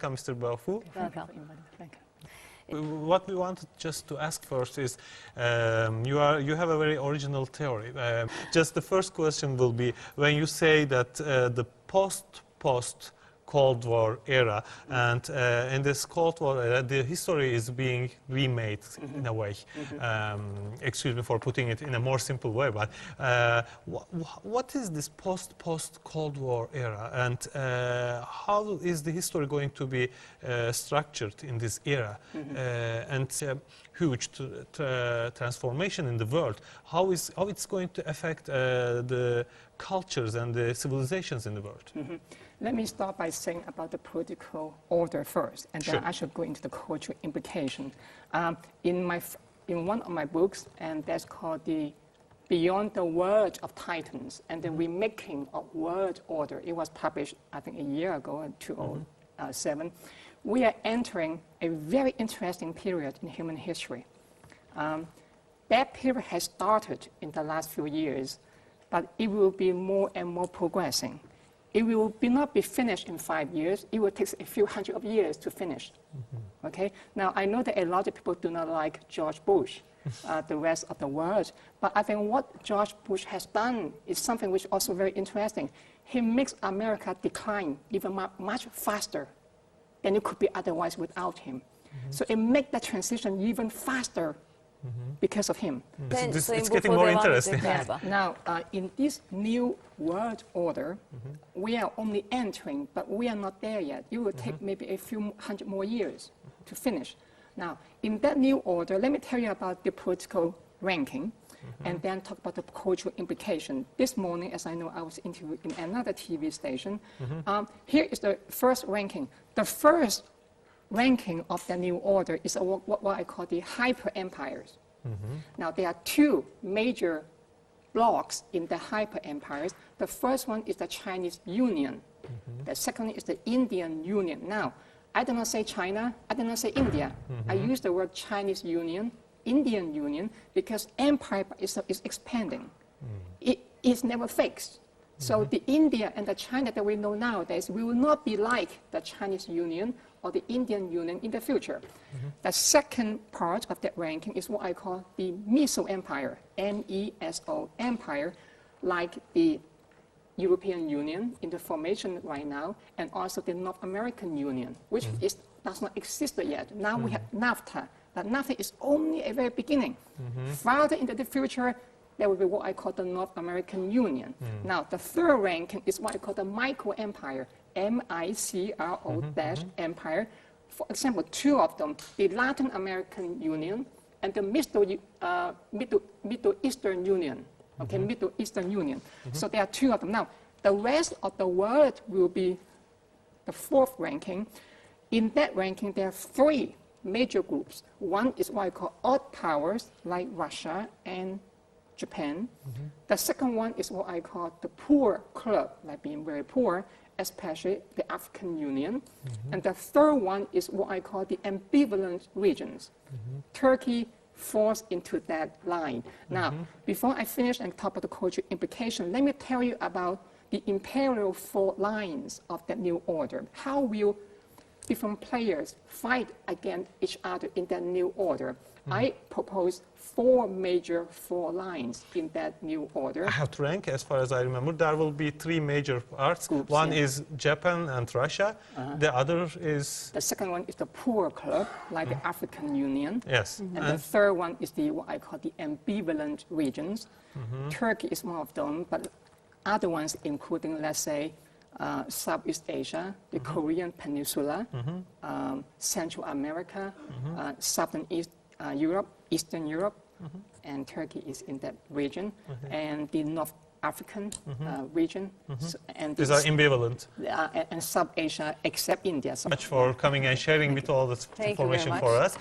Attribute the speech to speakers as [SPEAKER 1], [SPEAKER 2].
[SPEAKER 1] Mr. Baofu.
[SPEAKER 2] Welcome.
[SPEAKER 1] What we wanted just to ask first is, you have a very original theory. Just the first question will be, when you say that the post Cold War era, and in this Cold War era, the history is being remade in a way. Excuse me for putting it in a more simple way, but what is this post Cold War era, and how is the history going to be structured in this era? And huge transformation in the world. How it's going to affect the cultures and the civilizations in the world?
[SPEAKER 2] Let me start by saying about the political order first, and
[SPEAKER 1] Sure.
[SPEAKER 2] then I should go into the cultural implication. In one of my books, and that's called the Beyond the World of Titans and the Remaking of World Order. It was published, I think, a year ago, in 2007. We are entering a very interesting period in human history. That period has started in the last few years, but it will be more and more progressing. It will not be finished in 5 years. It will take a few hundred of years to finish. Okay? Now, I know that a lot of people do not like George Bush, the rest of the world, but I think what George Bush has done is something which is also very interesting. He makes America decline even much faster than it could be otherwise without him. So it makes the transition even faster because of him.
[SPEAKER 1] It's getting more interesting.
[SPEAKER 2] Now, in this new world order, we are only entering, but we are not there yet. It will take maybe a few hundred more years to finish. Now, in that new order, let me tell you about the political ranking, and then talk about the cultural implication. This morning, as I know, I was interviewed in another TV station. Here is the first ranking. The first ranking of the new order is what I call the hyper-empires. Now, there are two major blocks in the hyper-empires. The first one is the Chinese Union. The second one is the Indian Union. Now, I do not say China, I do not say India. I use the word Chinese Union, Indian Union, because empire is expanding. It is never fixed. So the India and the China that we know nowadays will not be like the Chinese Union or the Indian Union in the future. The second part of that ranking is what I call the Meso-empire, M-E-S-O, empire, like the European Union in the formation right now, and also the North American Union, which does not exist yet. Now we have NAFTA, but NAFTA is only a very beginning. Farther into the future, there will be what I call the North American Union. Now, the third ranking is what I call the micro-empire, M-I-C-R-O-empire. For example, two of them, the Latin American Union and the Middle Eastern Union. Okay, Middle Eastern Union. So there are two of them. Now, the rest of the world will be the fourth ranking. In that ranking, there are three major groups. One is what I call odd powers, like Russia and Japan. The second one is what I call the poor club, like being very poor, especially the African Union. And the third one is what I call the ambivalent regions. Turkey falls into that line. Now, before I finish and talk about the cultural implication, let me tell you about the imperial fault lines of that new order. How will different players fight against each other in that new order? I propose four major fault lines in that new order.
[SPEAKER 1] I have to rank, as far as I remember. There will be three major parts.
[SPEAKER 2] Groups,
[SPEAKER 1] one is Japan and Russia. The other is...
[SPEAKER 2] The second one is the poor club, like the African Union.
[SPEAKER 1] Yes.
[SPEAKER 2] And the third one is what I call the ambivalent regions. Turkey is one of them, but other ones including, let's say, Southeast Asia, the Korean Peninsula, Central America, Southern East Europe, Eastern Europe, and Turkey is in that region, and the North African region. And
[SPEAKER 1] these are ambivalent.
[SPEAKER 2] And South Asia, except India.
[SPEAKER 1] So much for coming and sharing with all this information for us.